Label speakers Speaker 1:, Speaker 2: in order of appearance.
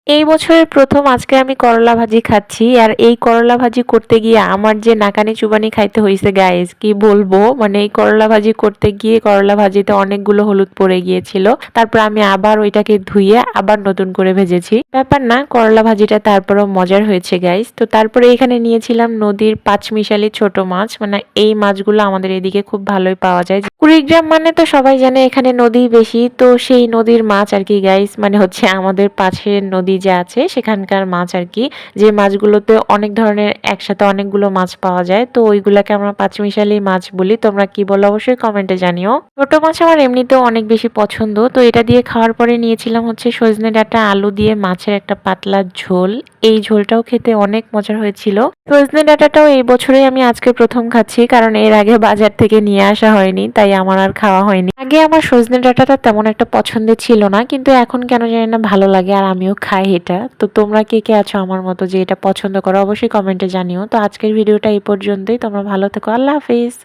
Speaker 1: এই বছরের ১ম আজকে আমি করলা ভাজি খাচ্ছি। আর এই করলা ভাজি করতে গিয়ে আমার যে নাকানি চুবানি খাইতে হইছে গাইস, কি বলবো? মানে এই করলা ভাজি করতে গিয়ে করলা ভাজিতে অনেকগুলো হলুদ পড়ে গিয়েছিল। তারপর আমি আবার ওইটাকে ধুয়ে আবার নতুন করে ভেজেছি। ব্যাপার না, করলা ভাজিটা তারপরেও মজার হয়েছে গাইস। তো তারপরে এখানে নিয়েছিলাম নদীর পাঁচমিশালি ছোট মাছ। মানে এই মাছগুলো আমাদের এদিকে খুব ভালোই পাওয়া যায়। কুড়িগ্রাম মানে তো সবাই জানে এখানে নদী বেশি, তো সেই নদীর মাছ আর কি গাইস, মানে হচ্ছে আমাদের পাশের নদী যে আছে সেখানকার মাছ আর কি। যে মাছগুলোতে অনেক ধরনের একসাথে অনেকগুলো মাছ পাওয়া যায়, তো ওইগুলাকে আমরা পাঁচমিশালি মাছ বলি। তোমরা কি বলো অবশ্যই কমেন্টে জানিও। ছোট মাছ আমার এমনিতেও অনেক বেশি পছন্দ, তো এটা দিয়ে খাওয়ার পরে নিয়েছিলাম হচ্ছে সজনে ডাঁটা আলু দিয়ে মাছের একটা পাতলা ঝোল। এই ঝোলটাও খেতে অনেক মজার হয়েছিল। সজনে ডাঁটাটাও এই বছরেই আমি আজকে প্রথম খাচ্ছি, কারণ এর আগে বাজার থেকে নিয়ে আসা হয়নি, তাই আমার আর খাওয়া হয়নি। আগে আমার সজনে ডাঁটাটা তেমন একটা পছন্দের ছিল না, কিন্তু এখন কেন জানি না ভালো লাগে আর আমিও খাই এটা। তো তোমরা কে কে আছো আমার মতো যে এটা পছন্দ করো অবশ্যই কমেন্টে জানিও। তো আজকের ভিডিওটা এই পর্যন্তই, তোমরা ভালো থেকো, আল্লাহ হাফিজ।